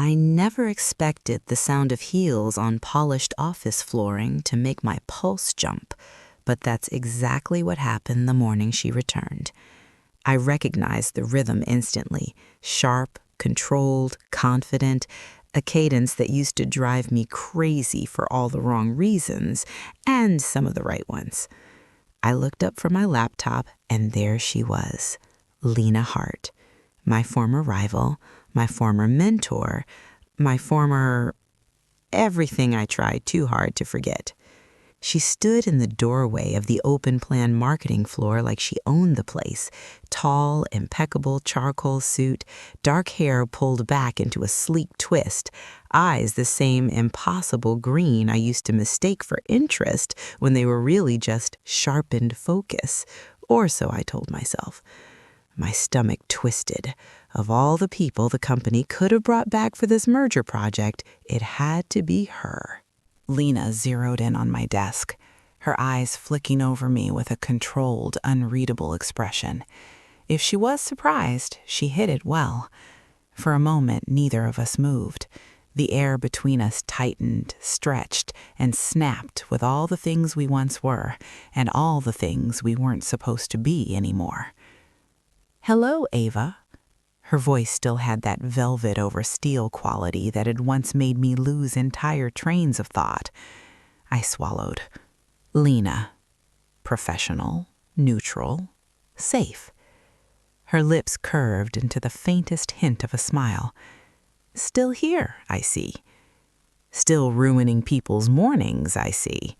I never expected the sound of heels on polished office flooring to make my pulse jump, but that's exactly what happened the morning she returned. I recognized the rhythm instantly, sharp, controlled, confident, a cadence that used to drive me crazy for all the wrong reasons and some of the right ones. I looked up from my laptop, and there she was, Lena Hart, my former rival, my former mentor, my former everything I tried too hard to forget. She stood in the doorway of the open plan marketing floor like she owned the place, tall, impeccable charcoal suit, dark hair pulled back into a sleek twist, eyes the same impossible green I used to mistake for interest when they were really just sharpened focus, or so I told myself. My stomach twisted. Of all the people the company could have brought back for this merger project, it had to be her. Lena zeroed in on my desk, her eyes flicking over me with a controlled, unreadable expression. If she was surprised, she hid it well. For a moment, neither of us moved. The air between us tightened, stretched, and snapped with all the things we once were, and all the things we weren't supposed to be anymore. "Hello, Ava." Her voice still had that velvet over steel quality that had once made me lose entire trains of thought. I swallowed. Lena. Professional, neutral, safe. Her lips curved into the faintest hint of a smile. Still here, I see. Still ruining people's mornings, I see.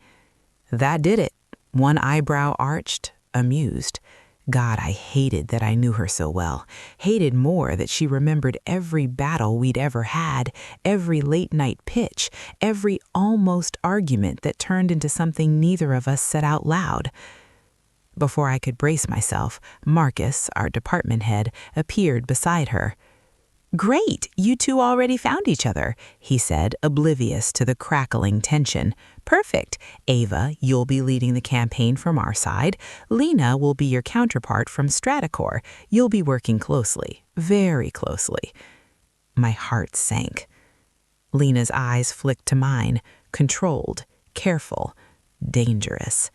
That did it. One eyebrow arched, amused. God, I hated that I knew her so well, hated more that she remembered every battle we'd ever had, every late-night pitch, every almost argument that turned into something neither of us said out loud. Before I could brace myself, Marcus, our department head, appeared beside her. "Great, you two already found each other," he said, oblivious to the crackling tension. "Perfect. Ava, you'll be leading the campaign from our side. Lena will be your counterpart from Stratacore. You'll be working closely, very closely." My heart sank. Lena's eyes flicked to mine, controlled, careful, dangerous.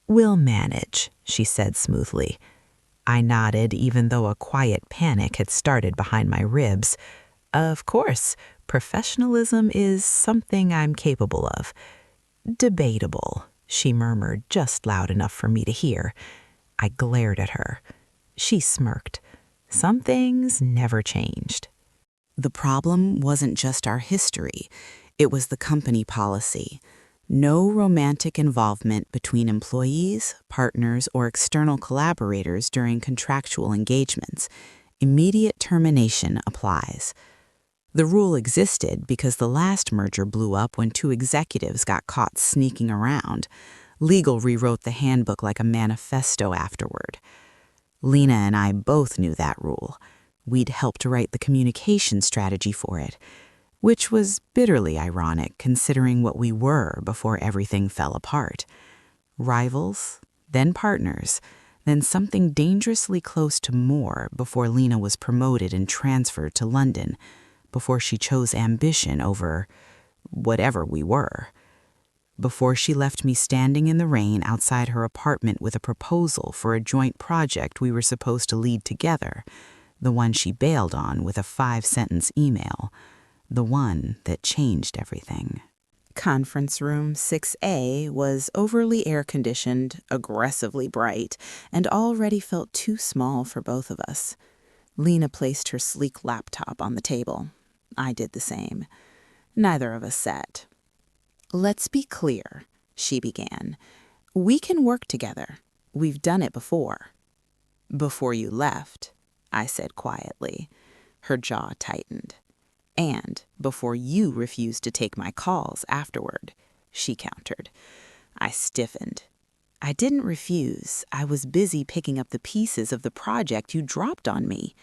"We'll manage," she said smoothly. I nodded, even though a quiet panic had started behind my ribs. Of course, professionalism is something I'm capable of. "Debatable," she murmured just loud enough for me to hear. I glared at her. She smirked. Some things never changed. The problem wasn't just our history. It was the company policy. No romantic involvement between employees, partners, or external collaborators during contractual engagements. Immediate termination applies. The rule existed because the last merger blew up when two executives got caught sneaking around. Legal rewrote the handbook like a manifesto afterward. Lena and I both knew that rule. We'd helped write the communication strategy for it, which was bitterly ironic considering what we were before everything fell apart. Rivals, then partners, then something dangerously close to more before Lena was promoted and transferred to London, before she chose ambition over whatever we were, before she left me standing in the rain outside her apartment with a proposal for a joint project we were supposed to lead together, the one she bailed on with a 5-sentence email. The one that changed everything. Conference room 6A was overly air-conditioned, aggressively bright, and already felt too small for both of us. Lena placed her sleek laptop on the table. I did the same. Neither of us sat. "Let's be clear," she began. "We can work together. We've done it before." "Before you left," I said quietly. Her jaw tightened. "And before you refused to take my calls afterward," she countered. I stiffened. "I didn't refuse. I was busy picking up the pieces of the project you dropped on me."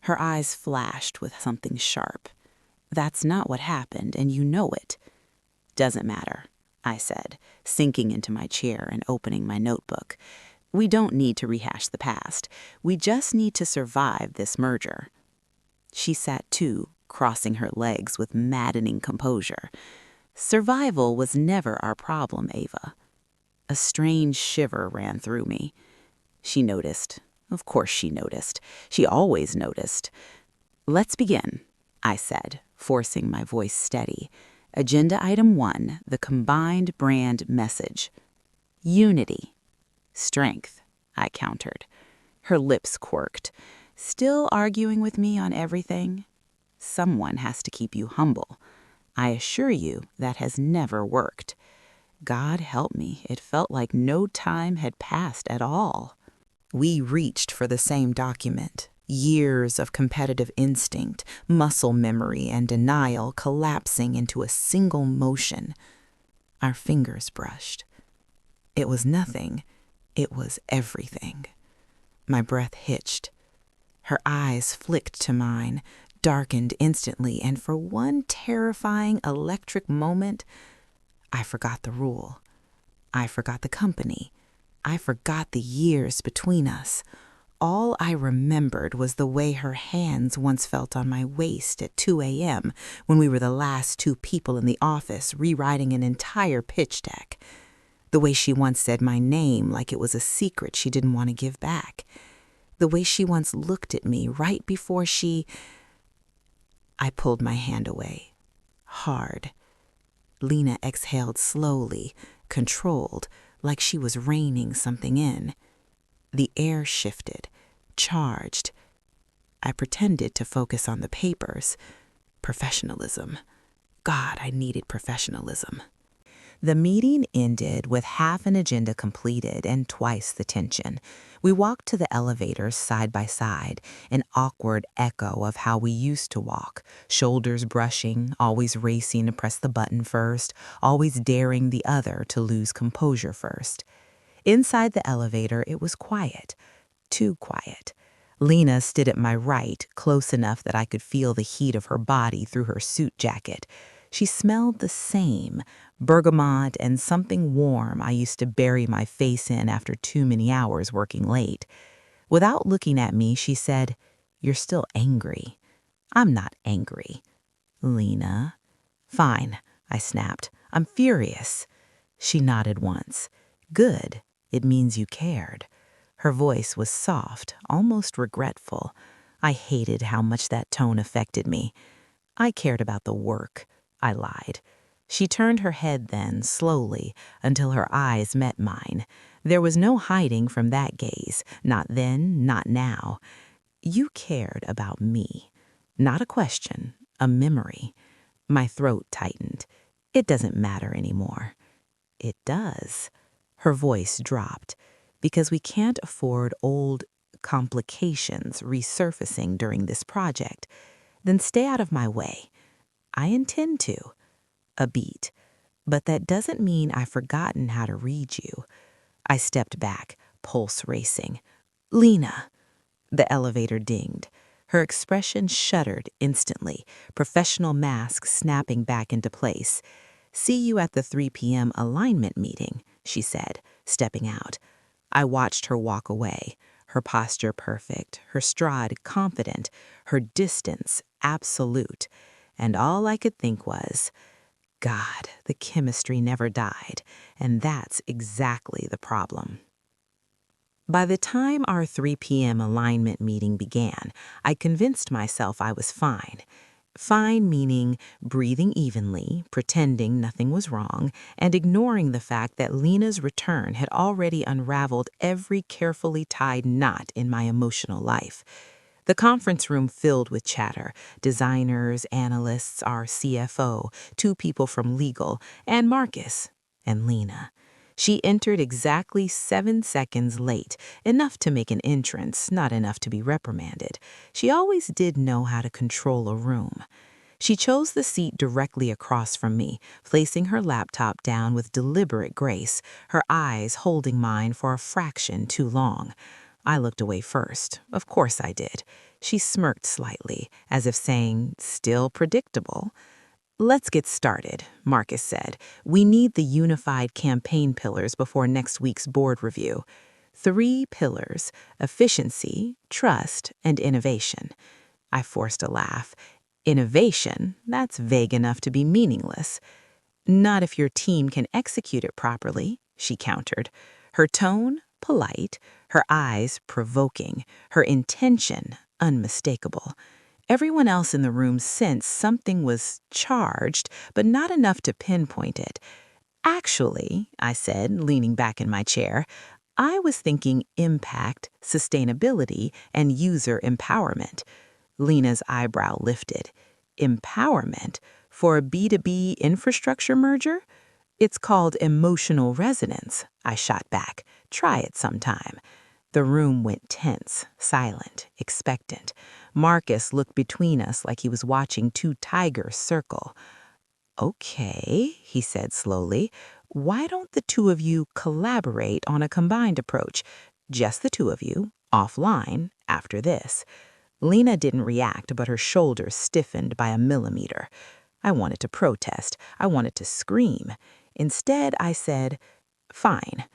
Her eyes flashed with something sharp. "That's not what happened, and you know it." "Doesn't matter," I said, sinking into my chair and opening my notebook. "We don't need to rehash the past. We just need to survive this merger." She sat too, crossing her legs with maddening composure. Survival was never our problem, Ava. A strange shiver ran through me. She noticed. Of course she noticed. She always noticed. Let's begin, I said, forcing my voice steady. Agenda item 1, the combined brand message. Unity. Strength, I countered. Her lips quirked. Still arguing with me on everything? Someone has to keep you humble. I assure you that has never worked. God help me, it felt like no time had passed at all. We reached for the same document. Years of competitive instinct, muscle memory, and denial collapsing into a single motion. Our fingers brushed. It was nothing. It was everything. My breath hitched. Her eyes flicked to mine, darkened instantly, and for one terrifying electric moment, I forgot the rule. I forgot the company. I forgot the years between us. All I remembered was the way her hands once felt on my waist at 2 a.m. when we were the last 2 people in the office rewriting an entire pitch deck. The way she once said my name like it was a secret she didn't want to give back. The way she once looked at me right before I pulled my hand away. Hard. Lena exhaled slowly, controlled, like she was reining something in. The air shifted, charged. I pretended to focus on the papers. Professionalism. God, I needed professionalism. The meeting ended with half an agenda completed and twice the tension. We walked to the elevators side by side, an awkward echo of how we used to walk, shoulders brushing, always racing to press the button first, always daring the other to lose composure first. Inside the elevator, it was quiet, too quiet. Lena stood at my right, close enough that I could feel the heat of her body through her suit jacket. She smelled the same, bergamot and something warm I used to bury my face in after too many hours working late. Without looking at me, she said, "You're still angry." "I'm not angry." "Lena." "Fine," I snapped. "I'm furious." She nodded once. "Good. It means you cared." Her voice was soft, almost regretful. I hated how much that tone affected me. "I cared about the work," I lied. She turned her head then, slowly, until her eyes met mine. There was no hiding from that gaze, not then, not now. "You cared about me." Not a question, a memory. My throat tightened. "It doesn't matter anymore." "It does." Her voice dropped. "Because we can't afford old complications resurfacing during this project. Then stay out of my way." "I intend to." A beat. "But that doesn't mean I've forgotten how to read you." I stepped back, pulse racing. "Lena." The elevator dinged. Her expression shuddered instantly, professional mask snapping back into place. "See you at the 3 p.m. alignment meeting," she said, stepping out. I watched her walk away, her posture perfect, her stride confident, her distance absolute. And all I could think was, God, the chemistry never died, and that's exactly the problem. By the time our 3 p.m. alignment meeting began, I convinced myself I was fine. Fine meaning breathing evenly, pretending nothing was wrong, and ignoring the fact that Lena's return had already unraveled every carefully tied knot in my emotional life. The conference room filled with chatter, designers, analysts, our CFO, 2 people from legal, and Marcus, and Lena. She entered exactly 7 seconds late, enough to make an entrance, not enough to be reprimanded. She always did know how to control a room. She chose the seat directly across from me, placing her laptop down with deliberate grace, her eyes holding mine for a fraction too long. I looked away first. Of course I did. She smirked slightly, as if saying, "Still predictable." "Let's get started," Marcus said. "We need the unified campaign pillars before next week's board review." 3 pillars: efficiency, trust, and innovation. I forced a laugh. Innovation, that's vague enough to be meaningless. Not if your team can execute it properly, she countered. Her tone, polite, her eyes, provoking, her intention, unmistakable. Everyone else in the room sensed something was charged, but not enough to pinpoint it. Actually, I said, leaning back in my chair, I was thinking impact, sustainability, and user empowerment. Lena's eyebrow lifted. Empowerment for a B2B infrastructure merger? It's called emotional resonance, I shot back. Try it sometime. The room went tense, silent, expectant. Marcus looked between us like he was watching two tigers circle. Okay, he said slowly. Why don't the two of you collaborate on a combined approach? Just the two of you, offline, after this. Lena didn't react, but her shoulders stiffened by a millimeter. I wanted to protest. I wanted to scream. Instead, I said, "Fine."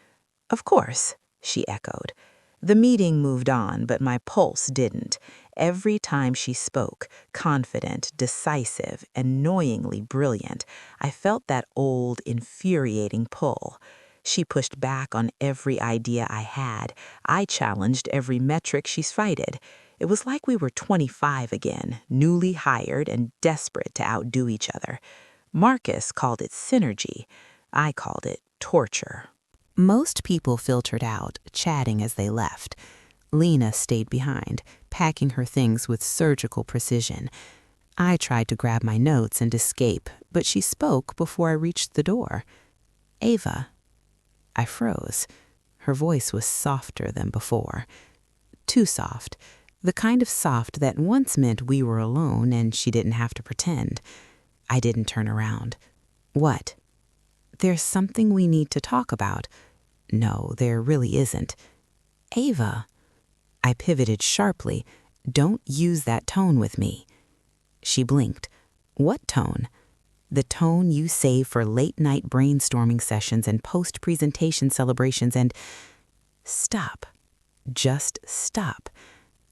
"Of course," she echoed. The meeting moved on, but my pulse didn't. Every time she spoke, confident, decisive, annoyingly brilliant, I felt that old, infuriating pull. She pushed back on every idea I had. I challenged every metric she cited. It was like we were 25 again, newly hired and desperate to outdo each other. Marcus called it synergy. I called it torture. Most people filtered out, chatting as they left. Lena stayed behind, packing her things with surgical precision. I tried to grab my notes and escape, but she spoke before I reached the door. "Ava." I froze. Her voice was softer than before. Too soft. The kind of soft that once meant we were alone and she didn't have to pretend. I didn't turn around. "What?" "There's something we need to talk about." "No, there really isn't." "Ava." I pivoted sharply. "Don't use that tone with me." She blinked. "What tone?" "The tone you save for late-night brainstorming sessions and post-presentation celebrations and—" "Stop. Just stop."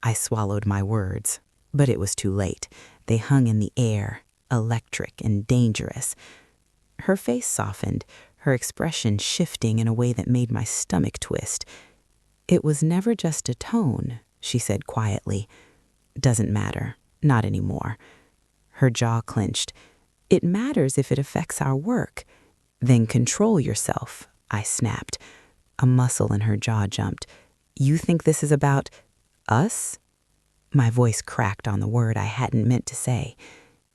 I swallowed my words, but it was too late. They hung in the air, electric and dangerous. Her face softened, her expression shifting in a way that made my stomach twist. "It was never just a tone," she said quietly. "Doesn't matter. Not anymore." Her jaw clenched. "It matters if it affects our work." "Then control yourself," I snapped. A muscle in her jaw jumped. "You think this is about us?" My voice cracked on the word I hadn't meant to say.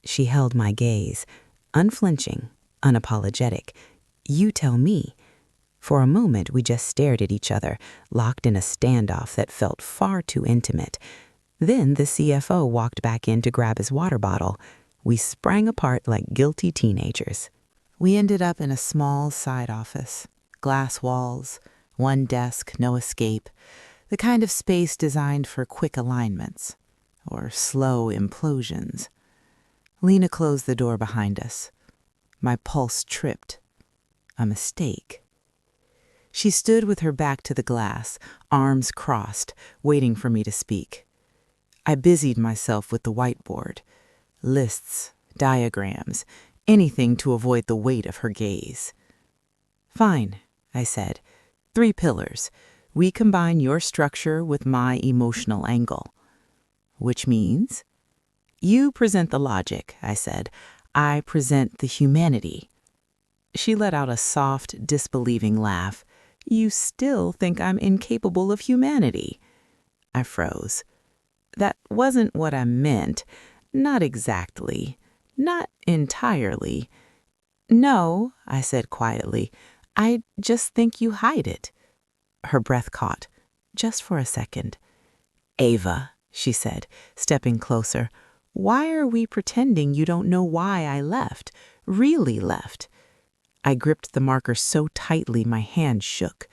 She held my gaze, unflinching, unapologetic. "You tell me." For a moment, we just stared at each other, locked in a standoff that felt far too intimate. Then the CFO walked back in to grab his water bottle. We sprang apart like guilty teenagers. We ended up in a small side office. Glass walls, one desk, no escape. The kind of space designed for quick alignments or slow implosions. Lena closed the door behind us. My pulse tripped. A mistake. She stood with her back to the glass, arms crossed, waiting for me to speak. I busied myself with the whiteboard. Lists, diagrams, anything to avoid the weight of her gaze. "Fine," I said. 3 pillars. We combine your structure with my emotional angle." "Which means?" "You present the logic," I said. "I present the humanity." She let out a soft, disbelieving laugh. "You still think I'm incapable of humanity?" I froze. "That wasn't what I meant. Not exactly. Not entirely." "No," I said quietly. "I just think you hide it." Her breath caught, just for a second. "Ava," she said, stepping closer, "why are we pretending you don't know why I left? Really left?" I gripped the marker so tightly my hand shook.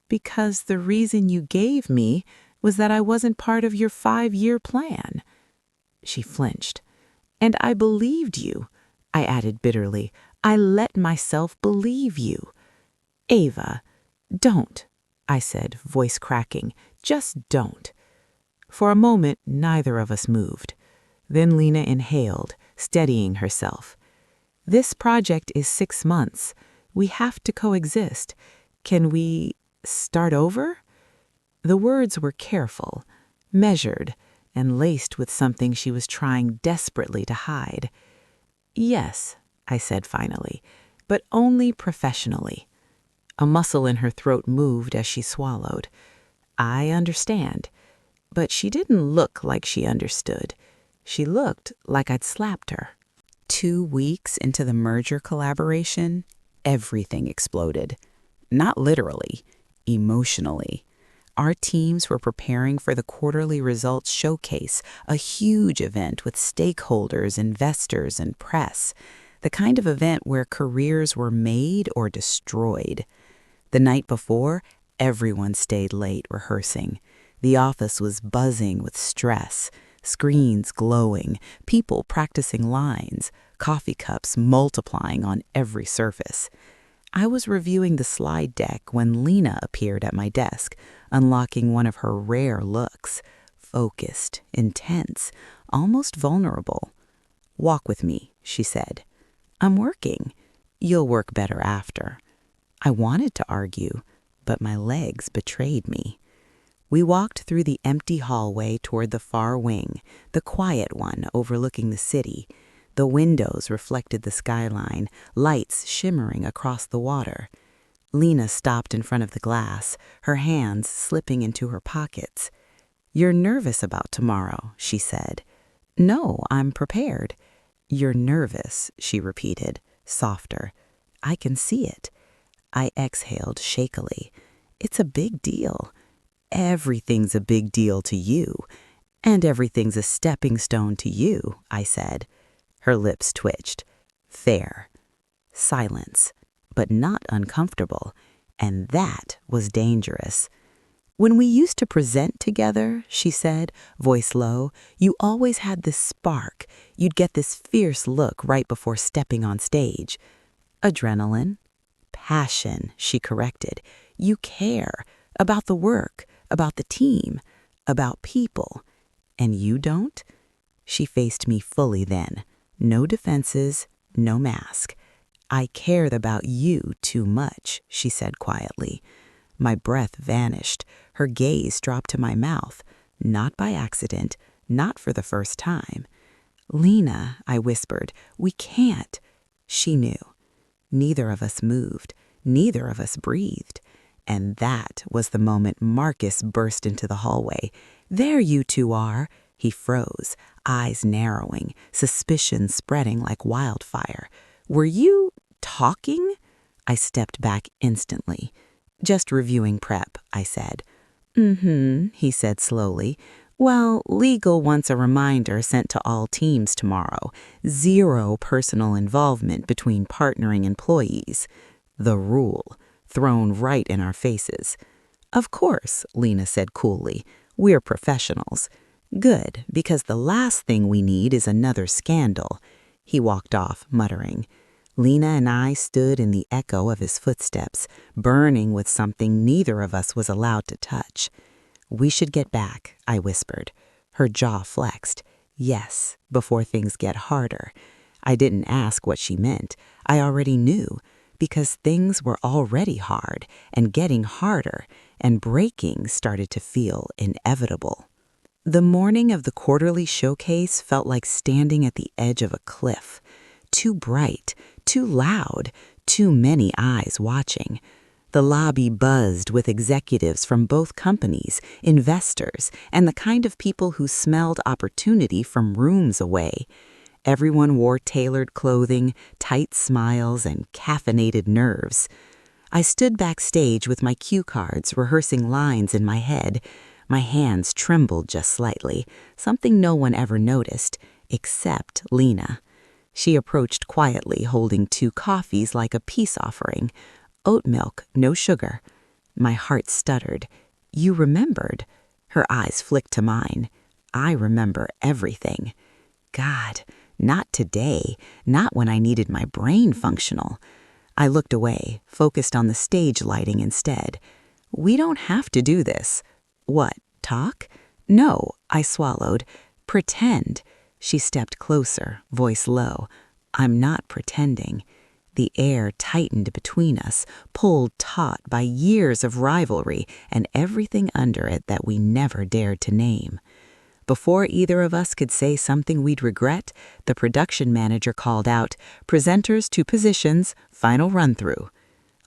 "Because the reason you gave me was that I wasn't part of your 5-year plan." She flinched. "And I believed you," I added bitterly. "I let myself believe you." "Ava, don't," I said, voice cracking. "Just don't." For a moment, neither of us moved. Then Lena inhaled, steadying herself. This project is 6 months. We have to coexist. Can we start over? The words were careful, measured, and laced with something she was trying desperately to hide. Yes, I said finally, but only professionally. A muscle in her throat moved as she swallowed. I understand. But she didn't look like she understood. She looked like I'd slapped her. 2 weeks into the merger collaboration, everything exploded. Not literally, emotionally. Our teams were preparing for the quarterly results showcase, a huge event with stakeholders, investors, and press, the kind of event where careers were made or destroyed. The night before, everyone stayed late rehearsing. The office was buzzing with stress, screens glowing, people practicing lines, coffee cups multiplying on every surface. I was reviewing the slide deck when Lena appeared at my desk, unlocking one of her rare looks, focused, intense, almost vulnerable. "Walk with me," she said. "I'm working. You'll work better after." I wanted to argue, but my legs betrayed me. We walked through the empty hallway toward the far wing, the quiet one overlooking the city. The windows reflected the skyline, lights shimmering across the water. Lena stopped in front of the glass, her hands slipping into her pockets. "You're nervous about tomorrow," she said. "No, I'm prepared." "You're nervous," she repeated, softer. "I can see it." I exhaled shakily. "It's a big deal. Everything's a big deal to you, and everything's a stepping stone to you," I said. Her lips twitched. "Fair." Silence, but not uncomfortable, and that was dangerous. "When we used to present together," she said, voice low, "you always had this spark. You'd get this fierce look right before stepping on stage." "Adrenaline." "Passion," she corrected. "You care about the work, about the team, about people. And you don't?" She faced me fully then. No defenses, no mask. "I cared about you too much," she said quietly. My breath vanished. Her gaze dropped to my mouth, not by accident, not for the first time. "Lena," I whispered, "we can't." She knew. Neither of us moved. Neither of us breathed. And that was the moment Marcus burst into the hallway. "There you two are." He froze, eyes narrowing, suspicion spreading like wildfire. "Were you talking?" I stepped back instantly. "Just reviewing prep," I said. He said slowly. "Well, legal wants a reminder sent to all teams tomorrow. 0 personal involvement between partnering employees. The rule, thrown right in our faces." "Of course," Lena said coolly. "We're professionals." "Good, because the last thing we need is another scandal." He walked off, muttering. Lena and I stood in the echo of his footsteps, burning with something neither of us was allowed to touch. "We should get back," I whispered. Her jaw flexed. "Yes, before things get harder." I didn't ask what she meant. I already knew, because things were already hard and getting harder, and breaking started to feel inevitable. The morning of the quarterly showcase felt like standing at the edge of a cliff. Too bright, too loud, too many eyes watching. The lobby buzzed with executives from both companies, investors, and the kind of people who smelled opportunity from rooms away. Everyone wore tailored clothing, tight smiles, and caffeinated nerves. I stood backstage with my cue cards, rehearsing lines in my head. My hands trembled just slightly, something no one ever noticed, except Lena. She approached quietly, holding 2 coffees like a peace offering. Oat milk, no sugar. My heart stuttered. "You remembered." Her eyes flicked to mine. "I remember everything." God, not today, not when I needed my brain functional. I looked away, focused on the stage lighting instead. "We don't have to do this." "What, talk?" "No," I swallowed. "Pretend." She stepped closer, voice low. I'm not pretending. The air tightened between us, pulled taut by years of rivalry and everything under it that we never dared to name. Before either of us could say something we'd regret, the production manager called out, "Presenters to positions, final run-through."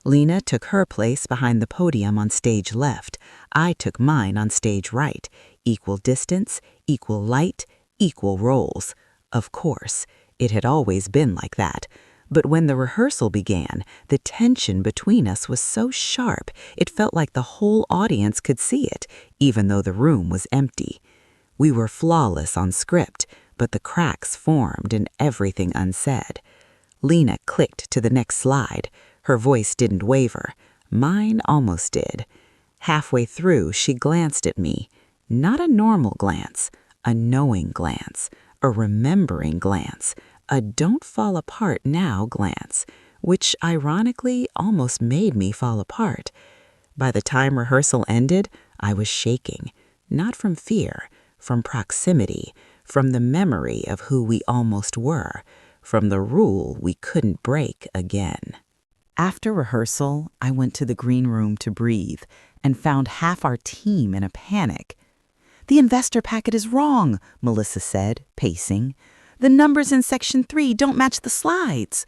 Lena took her place behind the podium on stage left. I took mine on stage right. Equal distance, equal light, equal roles. Of course, it had always been like that. But when the rehearsal began, the tension between us was so sharp it felt like the whole audience could see it, even though the room was empty. We were flawless on script, but the cracks formed and everything unsaid. Lena clicked to the next slide. Her voice didn't waver. Mine almost did. Halfway through, she glanced at me. Not a normal glance, a knowing glance, a remembering glance, a don't fall apart now glance, which ironically almost made me fall apart. By the time rehearsal ended, I was shaking, not from fear, from proximity, from the memory of who we almost were, from the rule we couldn't break again. After rehearsal, I went to the green room to breathe and found half our team in a panic. "The investor packet is wrong," Melissa said, pacing. "The numbers in section 3 don't match the slides."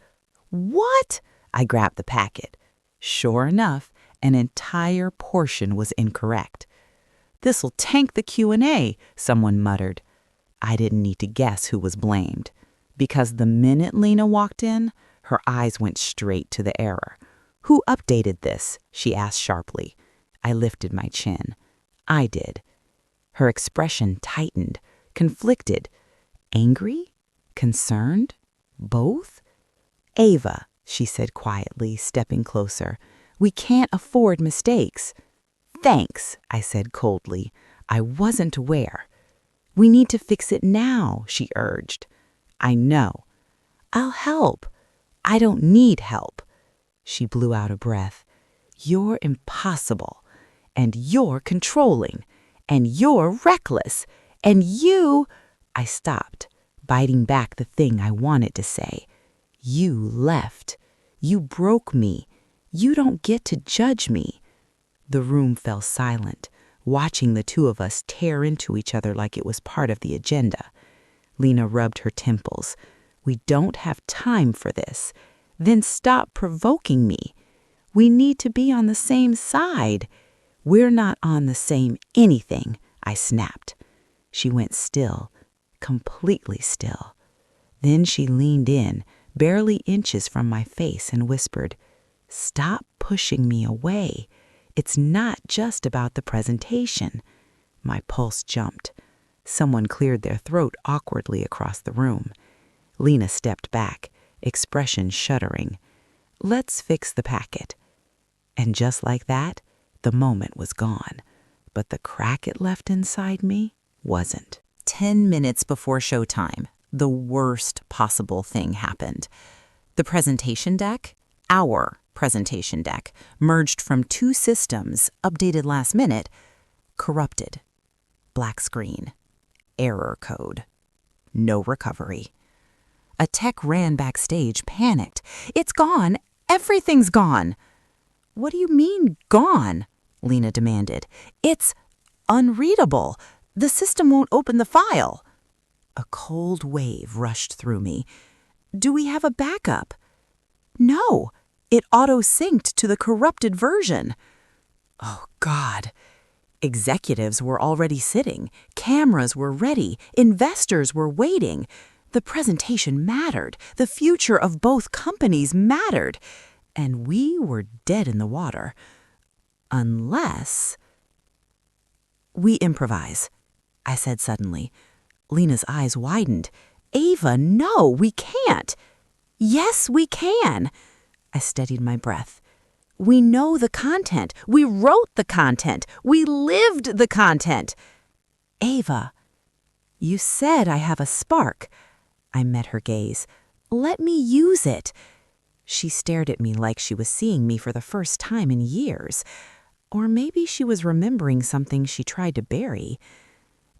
"What?" I grabbed the packet. Sure enough, an entire portion was incorrect. "This'll tank the Q&A," someone muttered. I didn't need to guess who was blamed, because the minute Lena walked in, her eyes went straight to the error. "Who updated this?" she asked sharply. I lifted my chin. I did. Her expression tightened, conflicted. Angry? Concerned? Both? "Ava," she said quietly, stepping closer, "we can't afford mistakes." "Thanks," I said coldly. I wasn't aware. "We need to fix it now," she urged. "I know." "I'll help." "I don't need help." She blew out a breath. "You're impossible. And you're controlling. And you're reckless. And you—" I stopped, biting back the thing I wanted to say. "You left. You broke me. You don't get to judge me." The room fell silent, watching the two of us tear into each other like it was part of the agenda. Lena rubbed her temples. "We don't have time for this. Then stop provoking me. We need to be on the same side." "We're not on the same anything," I snapped. She went still, completely still. Then she leaned in, barely inches from my face, and whispered, "Stop pushing me away. It's not just about the presentation." My pulse jumped. Someone cleared their throat awkwardly across the room. Lena stepped back, expression shuddering. "Let's fix the packet." And just like that, the moment was gone. But the crack it left inside me wasn't. 10 minutes before showtime, the worst possible thing happened. The presentation deck, our presentation deck, merged from 2 systems, updated last minute, corrupted. Black screen. Error code. No recovery. A tech ran backstage, panicked. "It's gone. Everything's gone." "What do you mean, gone?" Lena demanded. "It's unreadable. The system won't open the file." A cold wave rushed through me. "Do we have a backup?" "No. It auto-synced to the corrupted version." Oh, God. Executives were already sitting. Cameras were ready. Investors were waiting. The presentation mattered. The future of both companies mattered. And we were dead in the water. Unless... "We improvise," I said suddenly. Lena's eyes widened. "Ava, no, we can't." "Yes, we can." I steadied my breath. "We know the content. We wrote the content. We lived the content." "Ava, you said I have a spark." I met her gaze. "Let me use it." She stared at me like she was seeing me for the first time in years. Or maybe she was remembering something she tried to bury.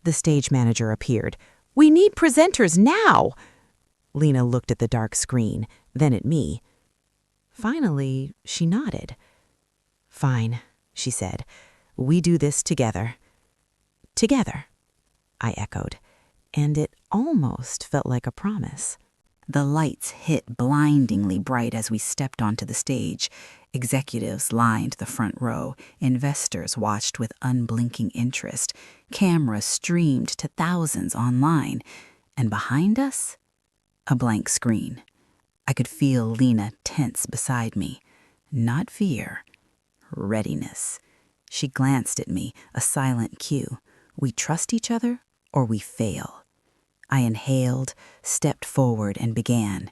The stage manager appeared. We need presenters now. Lena looked at the dark screen, then at me. Finally, she nodded. Fine, she said. We do this together. Together, I echoed, and it almost felt like a promise. The lights hit blindingly bright as we stepped onto the stage. Executives lined the front row. Investors watched with unblinking interest. Cameras streamed to thousands online. And behind us, a blank screen. I could feel Lena tense beside me. Not fear, readiness. She glanced at me, a silent cue. We trust each other or we fail. I inhaled, stepped forward, and began.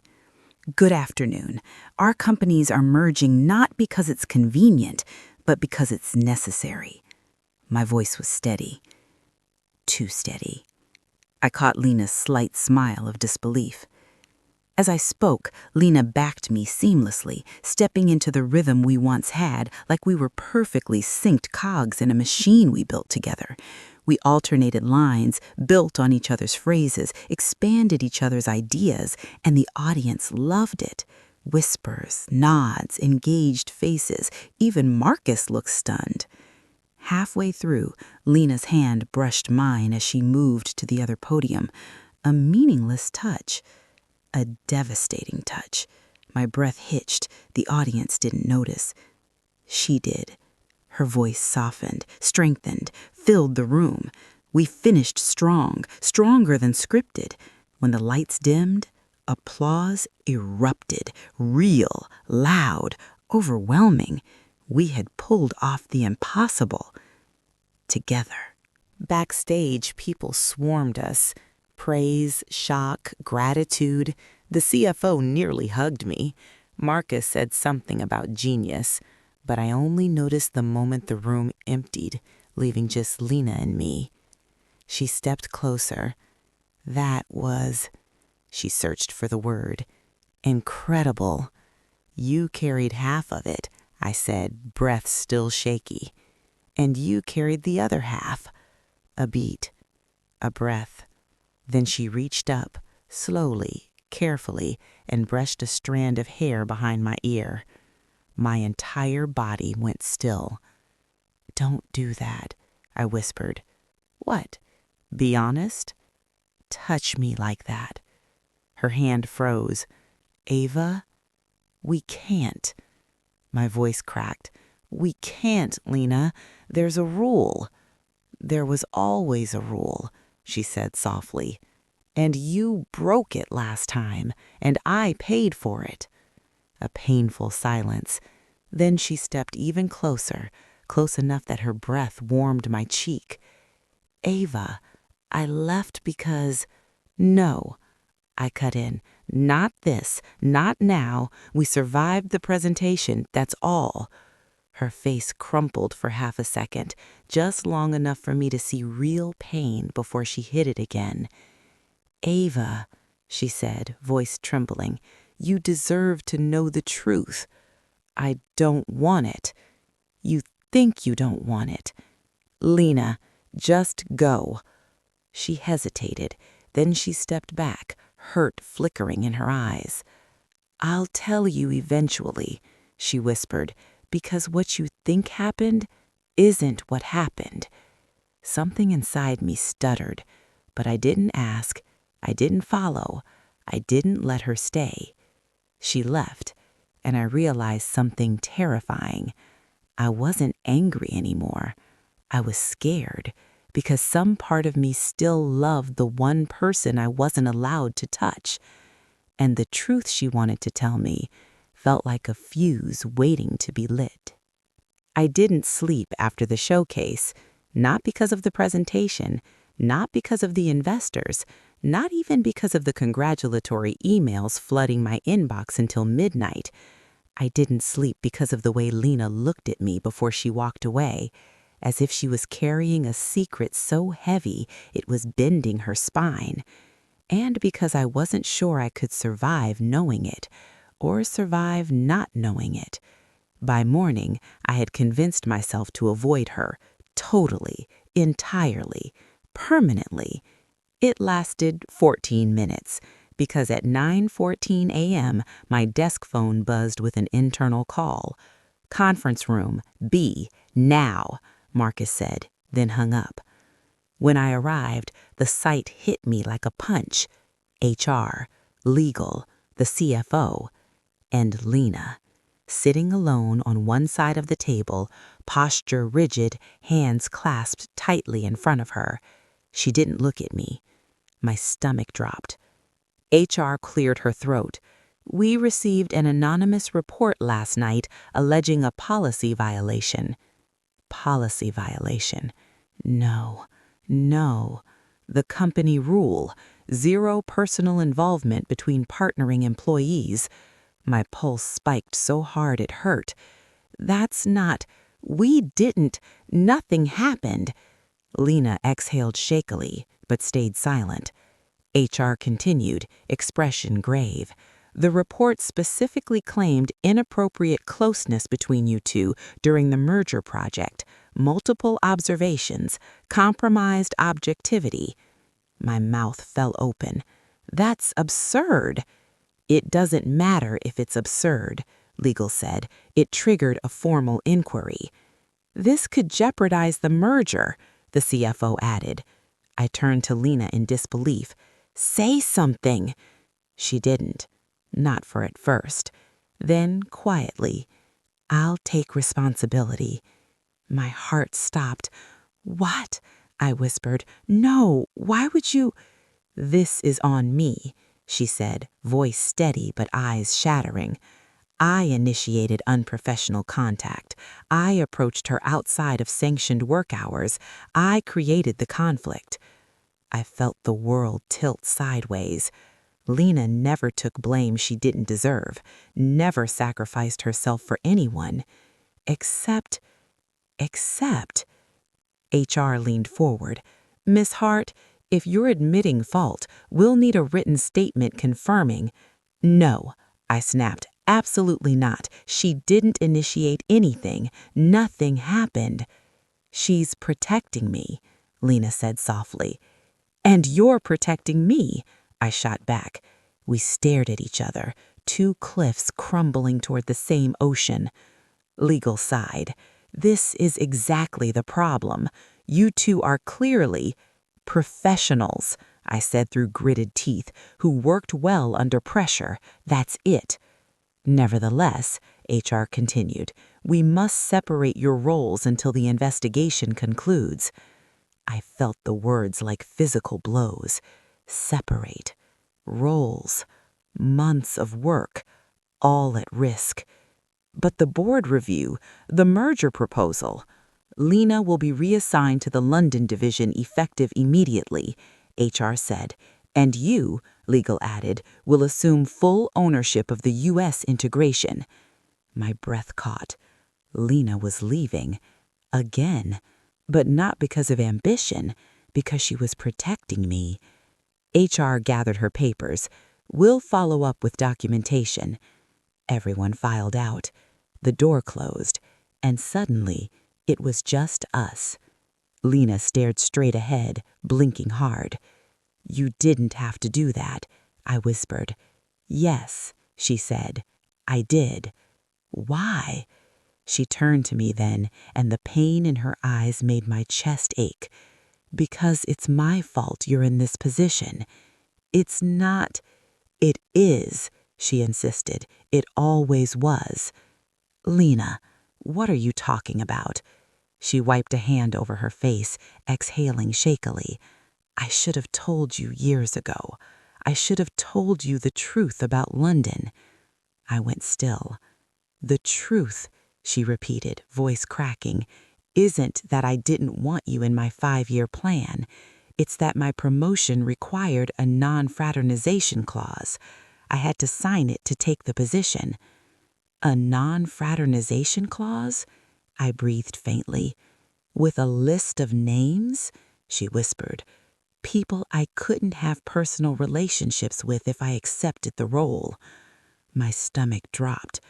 Good afternoon. Our companies are merging not because it's convenient, but because it's necessary. My voice was steady. Too steady. I caught Lena's slight smile of disbelief. As I spoke, Lena backed me seamlessly, stepping into the rhythm we once had, like we were perfectly synced cogs in a machine we built together. We alternated lines, built on each other's phrases, expanded each other's ideas, and the audience loved it. Whispers, nods, engaged faces. Even Marcus looked stunned. Halfway through, Lena's hand brushed mine as she moved to the other podium. A meaningless touch. A devastating touch. My breath hitched. The audience didn't notice. She did. Her voice softened, strengthened, filled the room. We finished strong, stronger than scripted. When the lights dimmed, applause erupted, real, loud, overwhelming. We had pulled off the impossible. Together. Backstage, people swarmed us. Praise, shock, gratitude. The CFO nearly hugged me. Marcus said something about genius, but I only noticed the moment the room emptied, leaving just Lena and me. She stepped closer. That was, she searched for the word, incredible. You carried half of it, I said, breath still shaky. And you carried the other half. A beat, a breath. Then she reached up, slowly, carefully, and brushed a strand of hair behind my ear. My entire body went still. Don't do that, I whispered. What? Be honest? Touch me like that. Her hand froze. Ava, we can't. My voice cracked. We can't, Lena. There's a rule. There was always a rule, she said softly. And you broke it last time, and I paid for it. A painful silence. Then she stepped even closer, close enough that her breath warmed my cheek. Ava, I left because... No, I cut in. Not this, not now. We survived the presentation, that's all. Her face crumpled for half a second, just long enough for me to see real pain before she hit it again. Ava, she said, voice trembling, you deserve to know the truth. I don't want it. You think you don't want it. Lena, just go. She hesitated. Then she stepped back, hurt flickering in her eyes. I'll tell you eventually, she whispered, because what you think happened isn't what happened. Something inside me stuttered, but I didn't ask, I didn't follow, I didn't let her stay. She left, and I realized something terrifying. I wasn't angry anymore. I was scared, because some part of me still loved the one person I wasn't allowed to touch. And the truth she wanted to tell me felt like a fuse waiting to be lit. I didn't sleep after the showcase, not because of the presentation, not because of the investors, not even because of the congratulatory emails flooding my inbox until midnight. I didn't sleep because of the way Lena looked at me before she walked away, as if she was carrying a secret so heavy it was bending her spine, and because I wasn't sure I could survive knowing it, or survive not knowing it. By morning, I had convinced myself to avoid her, totally, entirely, permanently, It lasted 14 minutes, because at 9:14 a.m. my desk phone buzzed with an internal call. "Conference room, B, now," Marcus said, then hung up. When I arrived, the sight hit me like a punch. HR, legal, the CFO, and Lena, sitting alone on one side of the table, posture rigid, hands clasped tightly in front of her. She didn't look at me. My stomach dropped. HR cleared her throat. "We received an anonymous report last night alleging a policy violation." Policy violation. No, no. The company rule. Zero personal involvement between partnering employees. My pulse spiked so hard it hurt. "That's not. We didn't. Nothing happened." Lena exhaled shakily, but stayed silent. HR continued, expression grave. "The report specifically claimed inappropriate closeness between you two during the merger project, multiple observations, compromised objectivity." My mouth fell open. "That's absurd." "It doesn't matter if it's absurd," legal said. "It triggered a formal inquiry." "This could jeopardize the merger," the CFO added. I turned to Lena in disbelief. "Say something." She didn't. Not for at first. Then, quietly, "I'll take responsibility." My heart stopped. "What?" I whispered. "No, why would you?" "This is on me," she said, voice steady but eyes shattering. "I initiated unprofessional contact. I approached her outside of sanctioned work hours. I created the conflict." I felt the world tilt sideways. Lena never took blame she didn't deserve, never sacrificed herself for anyone, except. HR leaned forward. "Miss Hart, if you're admitting fault, we'll need a written statement confirming." "No," I snapped. "Absolutely not. She didn't initiate anything. Nothing happened." "She's protecting me," Lena said softly. "And you're protecting me," I shot back. We stared at each other, two cliffs crumbling toward the same ocean. Legal sighed. "This is exactly the problem. You two are clearly professionals," I said through gritted teeth, "who worked well under pressure. That's it." "Nevertheless," HR continued, "we must separate your roles until the investigation concludes." I felt the words like physical blows. Separate. Roles. Months of work. All at risk. "But the board review, the merger proposal." "Lena will be reassigned to the London division effective immediately," HR said. "And you," legal added, "will assume full ownership of the U.S. integration." My breath caught. Lena was leaving. Again. But not because of ambition, because she was protecting me. HR gathered her papers. "We'll follow up with documentation." Everyone filed out. The door closed, and suddenly it was just us. Lena stared straight ahead, blinking hard. "You didn't have to do that," I whispered. "Yes," she said. "I did." "Why?" She turned to me then, and the pain in her eyes made my chest ache. "Because it's my fault you're in this position." "It's not." "It is," she insisted. "It always was." "Lena, what are you talking about?" She wiped a hand over her face, exhaling shakily. "I should have told you years ago. I should have told you the truth about London." I went still. "The truth," she repeated, voice cracking, "isn't that I didn't want you in my 5-year plan. It's that my promotion required a non-fraternization clause. I had to sign it to take the position." "A non-fraternization clause?" I breathed faintly. "With a list of names?" she whispered. "People I couldn't have personal relationships with if I accepted the role." My stomach dropped.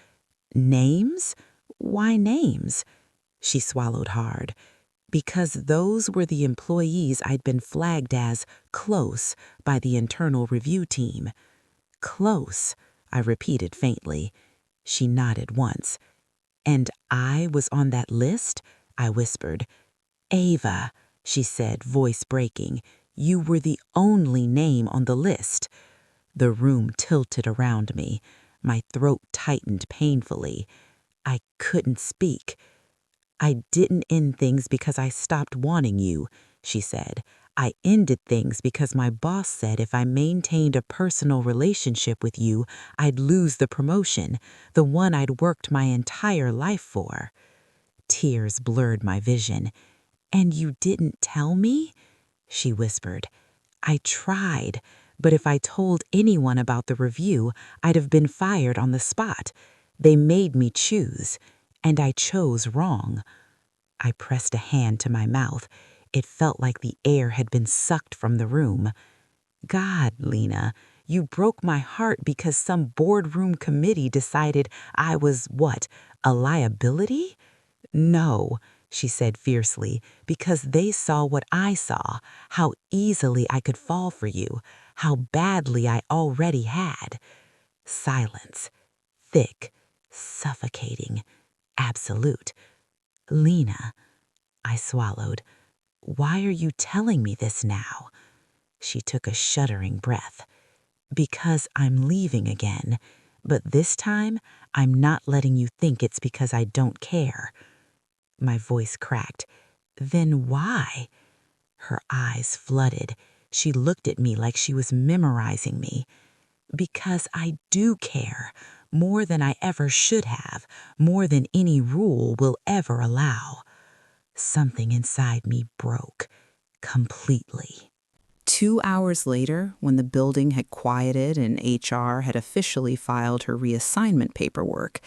"Names? Why names?" She swallowed hard. Because those were the employees I'd been flagged as close by the internal review team. Close, I repeated faintly. She nodded once. And I was on that list? I whispered. Ava, she said, voice breaking, you were the only name on the list. The room tilted around me. My throat tightened painfully. I couldn't speak. I didn't end things because I stopped wanting you, she said. I ended things because my boss said if I maintained a personal relationship with you, I'd lose the promotion, the one I'd worked my entire life for. Tears blurred my vision. And you didn't tell me? She whispered. I tried, but if I told anyone about the review, I'd have been fired on the spot. They made me choose, and I chose wrong. I pressed a hand to my mouth. It felt like the air had been sucked from the room. God, Lena, you broke my heart because some boardroom committee decided I was, what, a liability? No, she said fiercely, because they saw what I saw, how easily I could fall for you, how badly I already had. Silence. Thick, suffocating, absolute. Lena, I swallowed. Why are you telling me this now? She took a shuddering breath. Because I'm leaving again, but this time I'm not letting you think it's because I don't care. My voice cracked. Then why? Her eyes flooded. She looked at me like she was memorizing me. Because I do care, more than I ever should have, more than any rule will ever allow. Something inside me broke completely. 2 hours later, when the building had quieted and HR had officially filed her reassignment paperwork,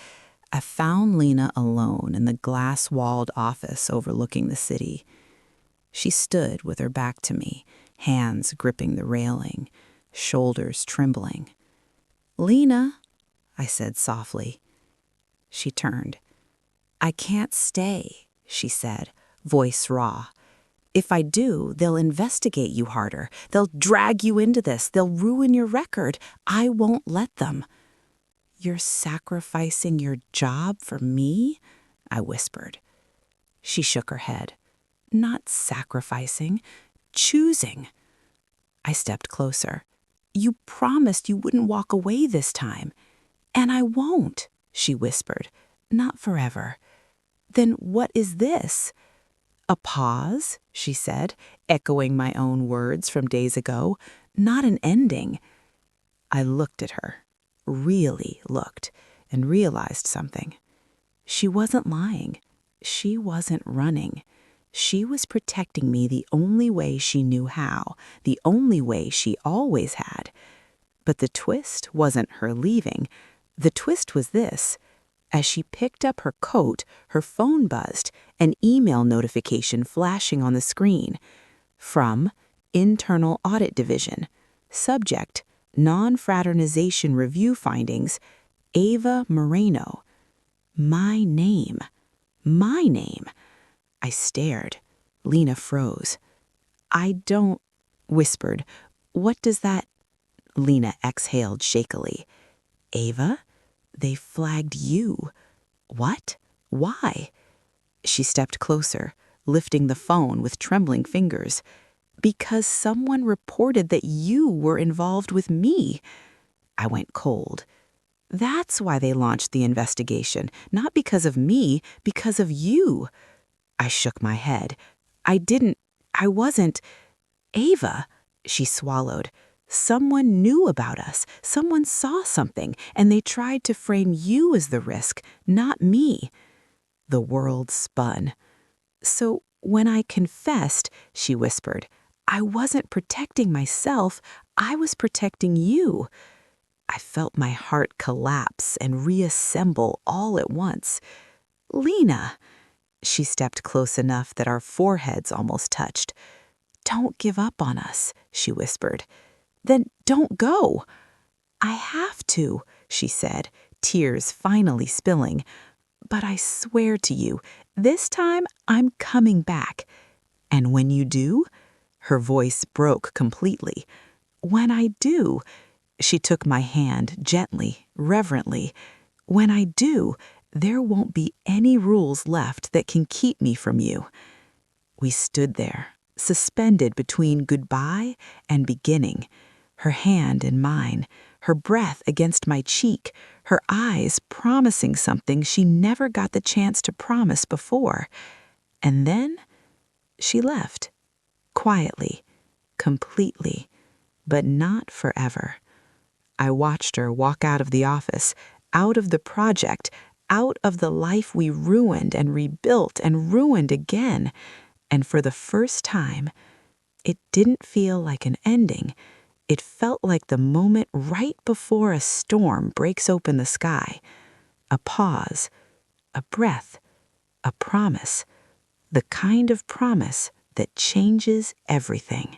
I found Lena alone in the glass-walled office overlooking the city. She stood with her back to me, hands gripping the railing, shoulders trembling. "Lena," I said softly. She turned. "I can't stay," she said, voice raw. "If I do, they'll investigate you harder. They'll drag you into this. They'll ruin your record. I won't let them." "You're sacrificing your job for me?" I whispered. She shook her head. "Not sacrificing, choosing." I stepped closer. "You promised you wouldn't walk away this time." "And I won't," she whispered. "Not forever." "Then what is this?" "A pause," she said, echoing my own words from days ago. "Not an ending." I looked at her, really looked, and realized something. She wasn't lying. She wasn't running. She was protecting me the only way she knew how, the only way she always had. But the twist wasn't her leaving. The twist was this. As she picked up her coat, her phone buzzed, an email notification flashing on the screen. From Internal Audit Division. Subject, Non-Fraternization Review Findings, Ava Moreno. My name. My name. I stared. Lena froze. "I don't," whispered. "What does that—" Lena exhaled shakily. "Ava? They flagged you." "What? Why?" She stepped closer, lifting the phone with trembling fingers. "Because someone reported that you were involved with me." I went cold. "That's why they launched the investigation. Not because of me, because of you." I shook my head. I wasn't. "Ava," she swallowed. "Someone knew about us. Someone saw something, and they tried to frame you as the risk, not me." The world spun. "So when I confessed," she whispered, "I wasn't protecting myself. I was protecting you." I felt my heart collapse and reassemble all at once. "Lena." She stepped close enough that our foreheads almost touched. "Don't give up on us," she whispered. "Then don't go." "I have to," she said, tears finally spilling. But I swear to you, this time I'm coming back. And when you do, her voice broke completely. When I do, she took my hand gently, reverently. When I do, there won't be any rules left that can keep me from you. We stood there, suspended between goodbye and beginning, her hand in mine, her breath against my cheek, her eyes promising something she never got the chance to promise before. And then she left, quietly, completely, but not forever. I watched her walk out of the office, out of the project, out of the life we ruined and rebuilt and ruined again. And for the first time, it didn't feel like an ending. It felt like the moment right before a storm breaks open the sky. A pause, a breath, a promise. The kind of promise that changes everything.